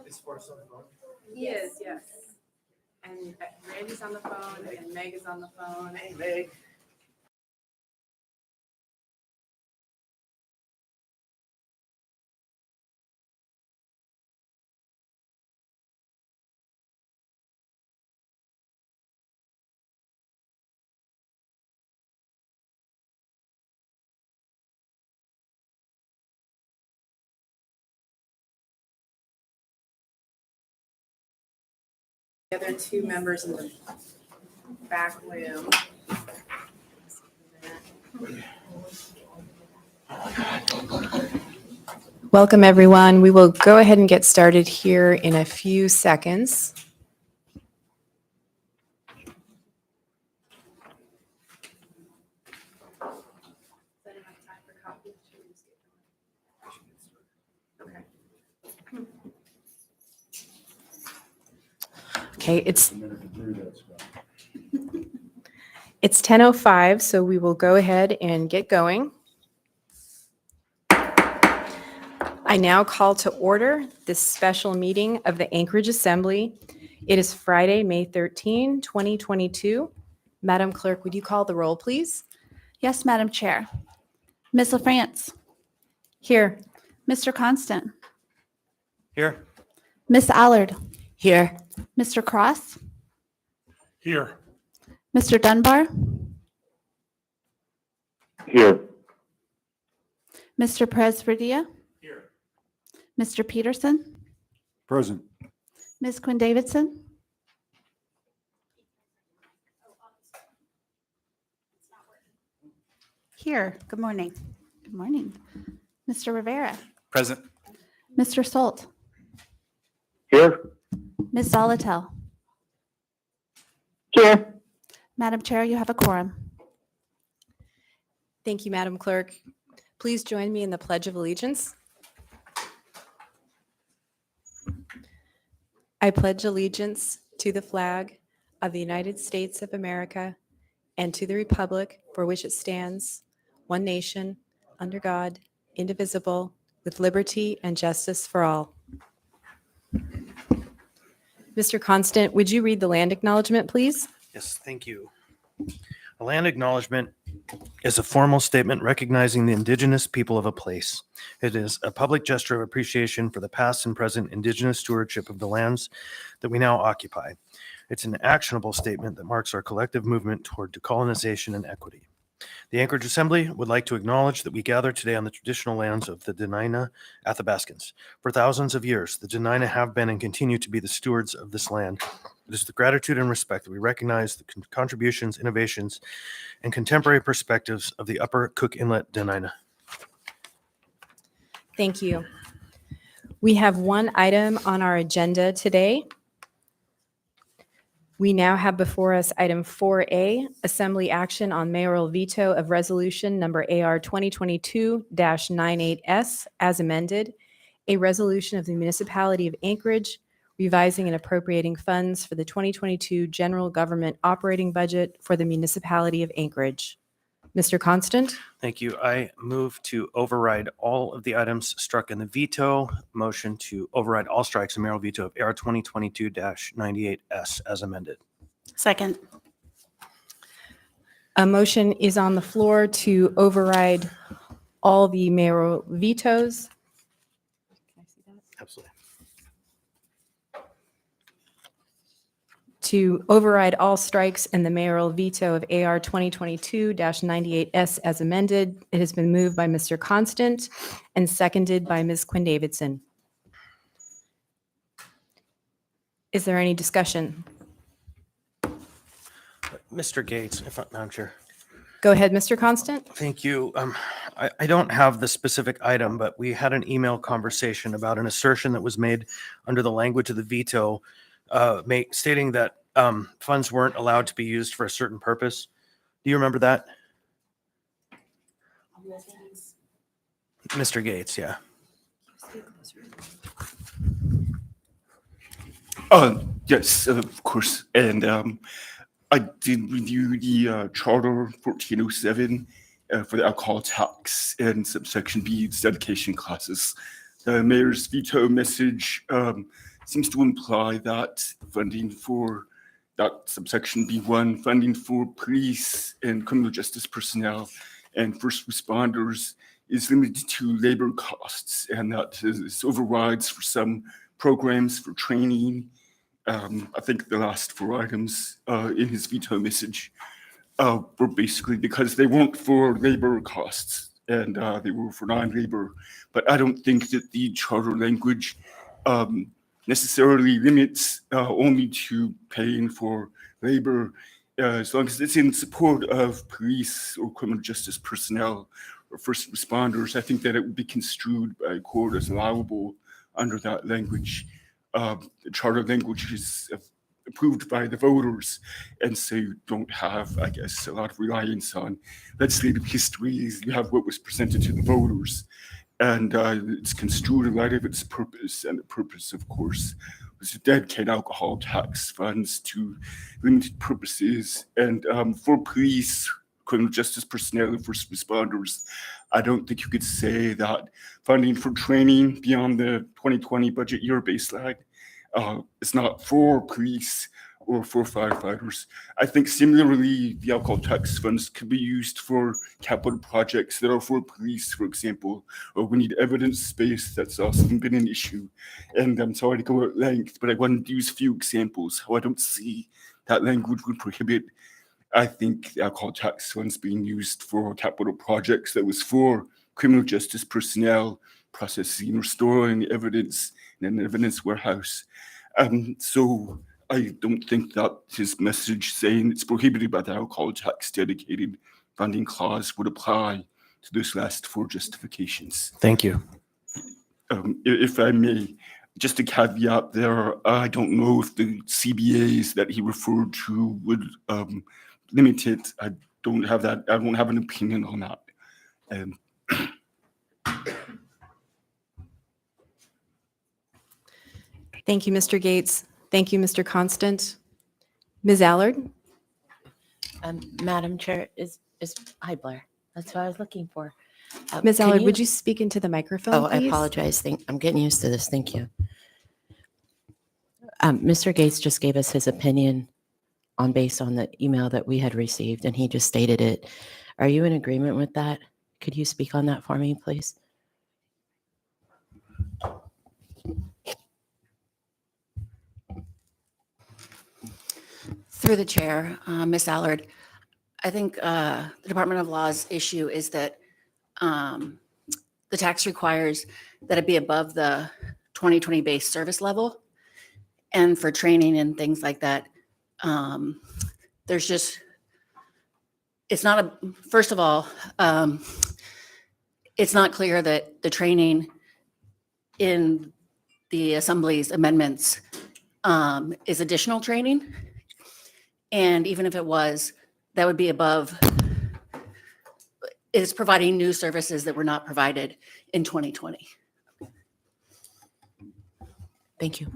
Is Forrest on the phone? He is, yes. And Randy's on the phone and Meg is on the phone. Hey, Meg. The other two members in the back room. Welcome, everyone. We will go ahead and get started here in a few seconds. Okay, it's 10:05, so we will go ahead and get going. I now call to order this special meeting of the Anchorage Assembly. It is Friday, May 13, 2022. Madam Clerk, would you call the roll, please? Yes, Madam Chair. Ms. LaFrance. Here. Mr. Constant. Here. Ms. Allard. Here. Mr. Cross. Here. Mr. Dunbar. Here. Mr. Perez-Verdia. Here. Mr. Peterson. Present. Ms. Quinn Davidson. Here. Good morning. Good morning. Mr. Rivera. Present. Mr. Solt. Here. Ms. Zolotel. Here. Madam Chair, you have a quorum. Thank you, Madam Clerk. Please join me in the Pledge of Allegiance. I pledge allegiance to the flag of the United States of America and to the republic for which it stands, one nation, under God, indivisible, with liberty and justice for all. Mr. Constant, would you read the land acknowledgement, please? Yes, thank you. A land acknowledgement is a formal statement recognizing the indigenous people of a place. It is a public gesture of appreciation for the past and present indigenous stewardship of the lands that we now occupy. It's an actionable statement that marks our collective movement toward decolonization and equity. The Anchorage Assembly would like to acknowledge that we gather today on the traditional lands of the Dena'ina Athabascans. For thousands of years, the Dena'ina have been and continue to be the stewards of this land. It is with gratitude and respect that we recognize the contributions, innovations, and contemporary perspectives of the Upper Cook Inlet Dena'ina. Thank you. We have one item on our agenda today. We now have before us item 4A, Assembly Action on Mayoral Veto of Resolution Number AR 2022-98S as amended, a resolution of the Municipality of Anchorage revising and appropriating funds for the 2022 General Government Operating Budget for the Municipality of Anchorage. Mr. Constant? Thank you. I move to override all of the items struck in the veto. Motion to override all strikes in mayoral veto of AR 2022-98S as amended. Second. A motion is on the floor to override all the mayoral vetoes. Can I see that? Absolutely. To override all strikes in the mayoral veto of AR 2022-98S as amended. It has been moved by Mr. Constant and seconded by Ms. Quinn Davidson. Is there any discussion? Mr. Gates, Madam Chair. Go ahead, Mr. Constant. Thank you. I don't have the specific item, but we had an email conversation about an assertion that was made under the language of the veto stating that funds weren't allowed to be used for a certain purpose. Do you remember that? Mr. Gates, yeah. Yes, of course. And I did review the Charter 1407 for the alcohol tax and subsection B dedication classes the mayor's veto message seems to imply that funding for that subsection B1, funding for police and criminal justice personnel and first responders is limited to labor costs, and that this overrides for some programs for training. I think the last 4 items in his veto message were basically because they weren't for labor costs and they were for non-labor. But I don't think that the charter language necessarily limits only to paying for labor as long as it's in support of police or criminal justice personnel or first responders. I think that it would be construed by a court as allowable under that language. The charter language is approved by the voters, and so you don't have, I guess, a lot of reliance on legislative history. You have what was presented to the voters, and it's construed in light of its purpose, and the purpose, of course, was to dedicate alcohol tax funds to limited purposes. And for police, criminal justice personnel, and first responders, I don't think you could say that funding for training beyond the 2020 budget year baseline is not for police or for firefighters. I think similarly, the alcohol tax funds could be used for capital projects that are for police, for example, or we need evidence space. That's also been an issue. And I'm sorry to go at length, but I wanted to use a few examples how I don't see that language would prohibit. I think the alcohol tax funds being used for capital projects that was for criminal justice personnel, processing or storing evidence in an evidence warehouse. So I don't think that his message saying it's prohibited by the alcohol tax dedicated funding clause would apply to those last 4 justifications. Thank you. If I may, just a caveat there, I don't know if the CBAs that he referred to would limit it. I don't have an opinion on that. Thank you, Mr. Gates. Thank you, Mr. Constant. Ms. Allard? Madam Chair, hi, Blair. That's what I was looking for. Ms. Can Allard, would you speak into the microphone, Oh, I please? apologize. I'm getting used to this. Thank you. Mr. Gates just gave us his opinion based on the email that we had received, and he just stated it. Are you in agreement with that? Could you speak on that for me, please? Through the chair, Ms. Allard, I think the Department of Law's issue is that the tax requires that it be above the 2020 base service level. And for training and things like that, there's just, it's not first of all, it's not clear that the training in the Assembly's amendments is additional training. And even if it was, that would be above, it's providing new services that were not provided in 2020. Thank you.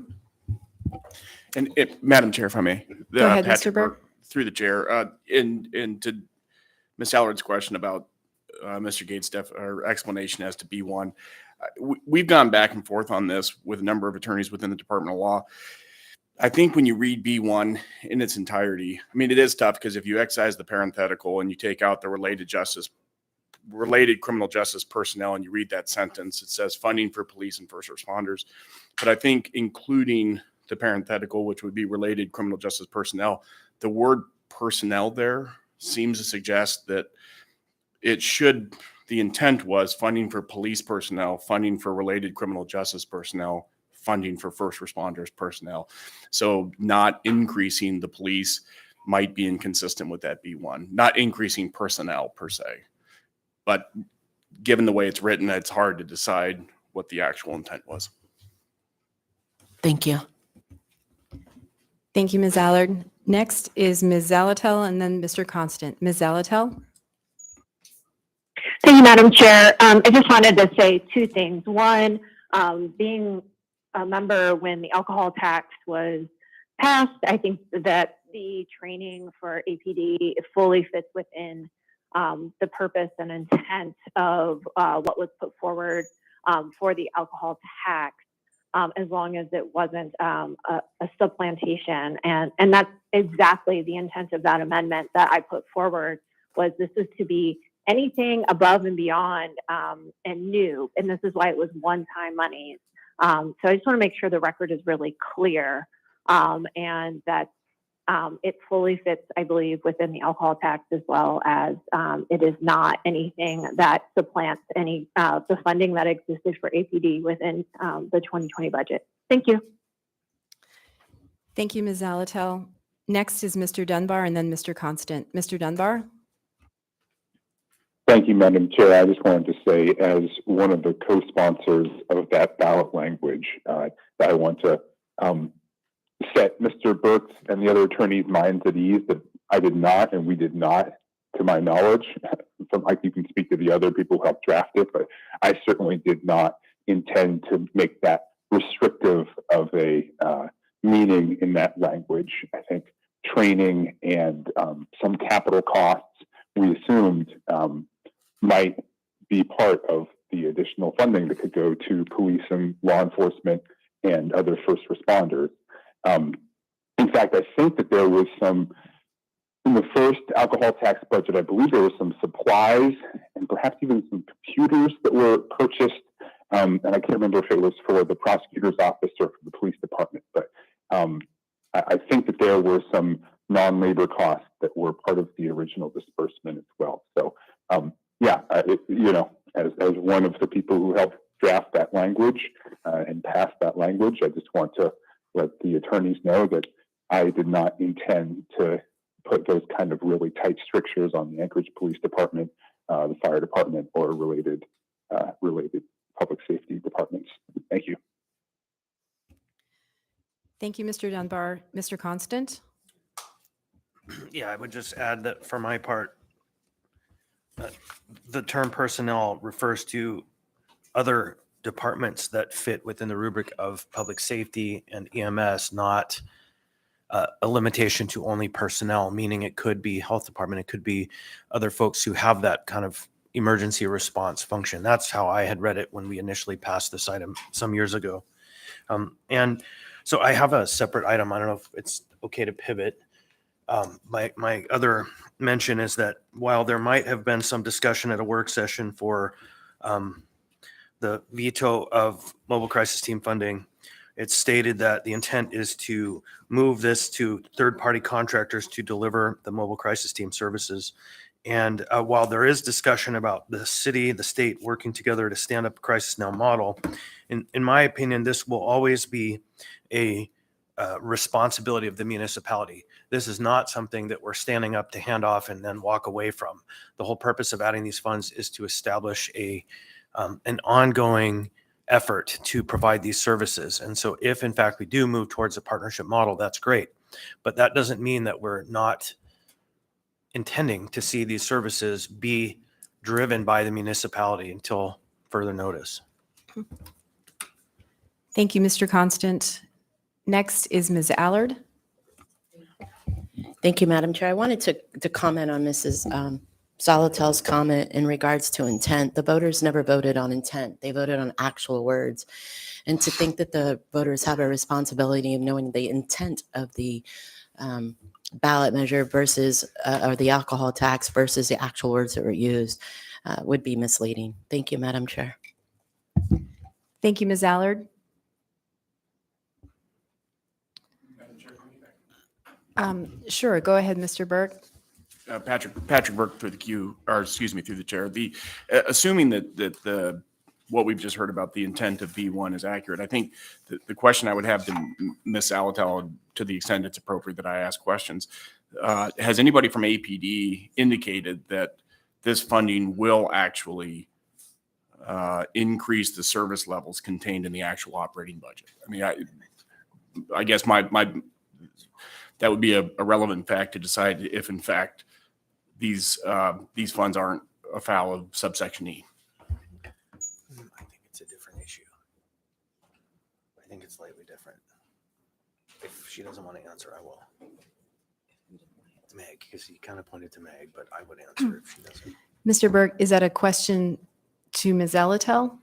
And Madam Chair, if I may. Go ahead, Mr. Patrick Burke. Through the chair, and to Ms. Allard's question about Mr. Gates' explanation as to B1, we've gone back and forth on this with a number of attorneys within the Department of Law. I think when you read B1 in its entirety, I mean, it is tough because if you excise the parenthetical and you take out the related criminal justice personnel and you read that sentence, it says funding for police and first responders. But I think including the parenthetical, which would be related criminal justice personnel, the word personnel there seems to suggest that the intent was funding for police personnel, funding for related criminal justice personnel, funding for first responders personnel. So not increasing the police might be inconsistent with that B1, not increasing personnel per se. But given the way it's written, it's hard to decide what the actual intent was. Thank you. Thank you, Ms. Allard. Next is Ms. Zalatel and then Mr. Constant. Ms. Zalatel? Thank you, Madam Chair. I just wanted to say 2 things. One, being a member when the alcohol tax was passed, I think that the training for APD fully fits within the purpose and intent of what was put forward for the alcohol tax, as long as it wasn't a supplantation. And that's exactly the intent of that amendment that I put forward, was this is to be anything above and beyond and new. And this is why it was one-time monies. So I just want to make sure the record is really clear and that it fully fits, I believe, within the alcohol tax, as well as it is not anything that supplants any the funding that existed for APD within the 2020 budget. Thank you. Thank you, Ms. Zalatel. Next is Mr. Dunbar and then Mr. Constant. Mr. Dunbar? Thank you, Madam Chair. I just wanted to say, as one of the co-sponsors of that ballot language, that I want to set Mr. Burke's and the other attorneys' minds at ease that I did not, and we did not, to my knowledge. You can speak to the other people who helped draft it, but I certainly did not intend to make that restrictive of a meaning in that language. I think training and some capital costs we assumed might be part of the additional funding that could go to police and law enforcement and other first responders. In fact, I think that there was some, in the first alcohol tax budget, I believe there were some supplies and perhaps even some computers that were purchased. And I can't remember if it was for the prosecutor's office or for the police department, but I think that there were some non-labor costs that were part of the original disbursement as well. So, as one of the people who helped draft that language and pass that language, I just want to let the attorneys know that I did not intend to put those kind of really tight strictures on the Anchorage Police Department, the fire department, or related public safety departments. Thank you. Thank you, Mr. Dunbar. Mr. Constant? Yeah, I would just add that for my part, the term personnel refers to other departments that fit within the rubric of public safety and EMS, not a limitation to only personnel, meaning it could be health department, it could be other folks who have that kind of emergency response function. That's how I had read it when we initially passed this item some years ago. And so I have a separate item. I don't know if it's okay to pivot. My other mention is that while there might have been some discussion at a work session for the veto of mobile crisis team funding, it's stated that the intent is to move this to third-party contractors to deliver the mobile crisis team services. And while there is discussion about the city, the state working together to stand up a crisis now model, in my opinion, this will always be a responsibility of the municipality. This is not something that we're standing up to hand off and then walk away from. The whole purpose of adding these funds is to establish an ongoing effort to provide these services. And so if in fact we do move towards a partnership model, that's great. But that doesn't mean that we're not intending to see these services be driven by the municipality until further notice. Thank you, Mr. Constant. Next is Ms. Allard. Thank you, Madam Chair. I wanted to comment on Mrs. Solitel's comment in regards to intent. The voters never voted on intent. They voted on actual words. And to think that the voters have a responsibility of knowing the intent of the ballot measure versus, or the alcohol tax versus the actual words that were used would be misleading. Thank you, Madam Chair. Thank you, Ms. Allard. Sure, go ahead, Mr. Burke. Patrick Burke through the chair. Assuming that the what we've just heard about the intent of V1 is accurate, I think the question I would have to Ms. Alatel, to the extent it's appropriate that I ask questions, has anybody from APD indicated that this funding will actually increase the service levels contained in the actual operating budget? I mean, I guess that would be a relevant fact to decide if, in fact, these funds aren't afoul of subsection E. I think it's a different issue. I think it's slightly different. If she doesn't want to answer, I will. Meg, because he kind of pointed to Meg, but I would answer if she doesn't. Mr. Burke, is that a question to Ms. Alatel?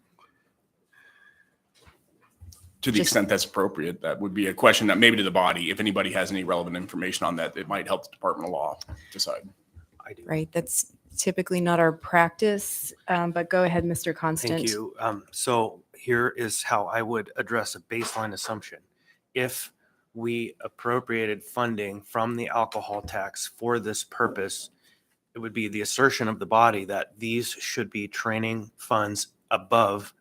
To the Just- extent that's appropriate, that would be a question that maybe to the body, if anybody has any relevant information on that, it might help the Department of Law decide. I do. Right, that's typically not our practice, but go ahead, Mr. Constant. Thank you. So here is how I would address a baseline assumption. If we appropriated funding from the alcohol tax for this purpose, it would be the assertion of the body that these should be training funds above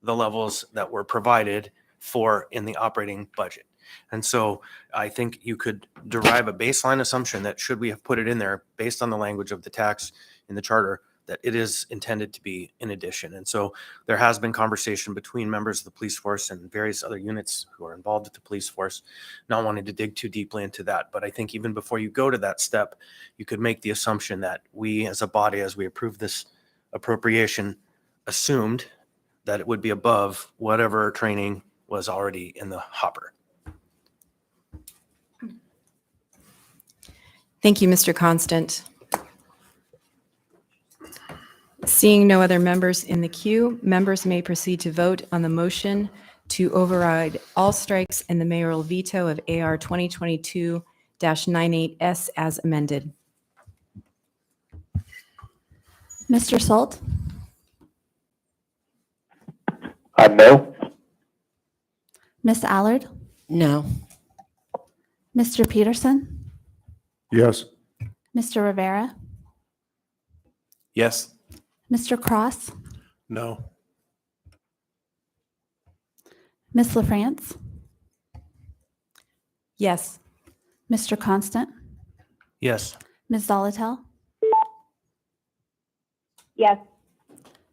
the levels that were provided for in the operating budget. And so I think you could derive a baseline assumption that should we have put it in there based on the language of the tax in the charter, that it is intended to be in addition. And so there has been conversation between members of the police force and various other units who are involved with the police force, not wanting to dig too deeply into that. But I think even before you go to that step, you could make the assumption that we as a body, as we approve this appropriation, assumed that it would be above whatever training was already in the hopper. Thank you, Mr. Constant. Seeing no other members in the queue, members may proceed to vote on the motion to override all strikes in the mayoral veto of AR 2022-98S as amended. Mr. Salt, No. Miss Allard, No. Mr. Peterson, Yes. Mr. Rivera, Yes. Mr. Cross, No. Miss LaFrance, Yes. Mr. Constant, Yes. Ms. Zolotel, Yes.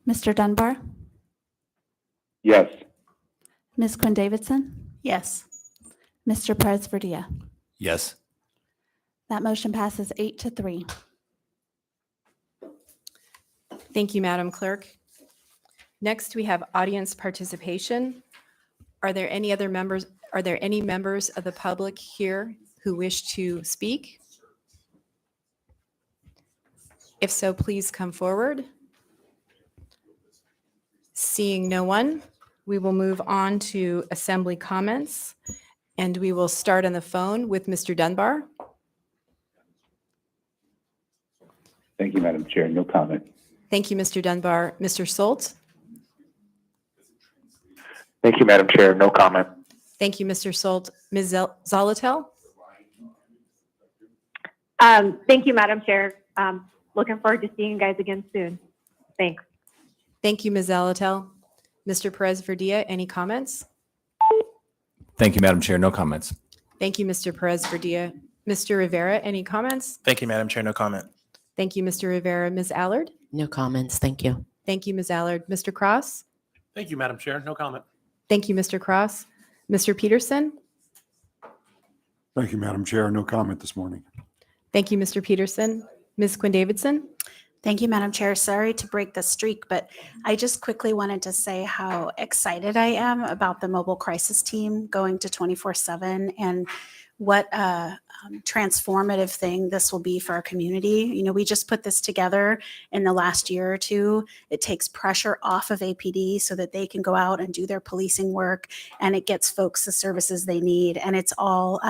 Mr. Dunbar, Yes. Ms. Quinn Davidson, Yes. Mr. Perez Verdia. Yes. That motion passes 8-3. Thank you, Madam Clerk. Next, we have audience participation. Are there any members of the public here who wish to speak? If so, please come forward. Seeing no one, we will move on to assembly comments, and we will start on the phone with Mr. Dunbar. Thank you, Madam Chair. No comment. Thank you, Mr. Dunbar. Mr. Solt? Thank you, Madam Chair. No comment. Thank you, Mr. Solt. Ms. Zolotel? Thank you, Madam Chair. Looking forward to seeing you guys again soon. Thanks. Thank you, Ms. Zolotel. Mr. Perez Verdia, any comments? Thank you, Madam Chair. No comments. Thank you, Mr. Perez Verdia. Mr. Rivera, any comments? Thank you, Madam Chair. No comment. Thank you, Mr. Rivera. Ms. Allard? No comments. Thank you. Thank you, Ms. Allard. Mr. Cross? Thank you, Madam Chair. No comment. Thank you, Mr. Cross. Mr. Peterson? Thank you, Madam Chair. No comment this morning. Thank you, Mr. Peterson. Ms. Quinn Davidson? Thank you, Madam Chair. Sorry to break the streak, but I just quickly wanted to say how excited I am about the mobile crisis team going to 24/7 and what a transformative thing this will be for our community. You know, we just put this together in the last year or two. It takes pressure off of APD so that they can go out and do their policing work, and it gets folks the services they need. And it's all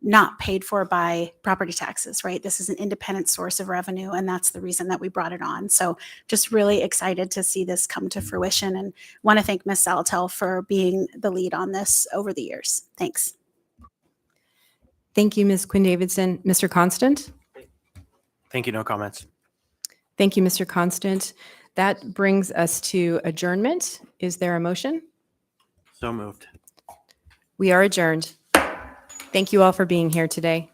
not paid for by property taxes, right? This is an independent source of revenue, and that's the reason that we brought it on. So just really excited to see this come to fruition, and want to thank Ms. Salatel for being the lead on this over the years. Thanks. Thank you, Ms. Quinn Davidson. Mr. Constant? Thank you. No comments. Thank you, Mr. Constant. That brings us to adjournment. Is there a motion? So moved. We are adjourned. Thank you all for being here today.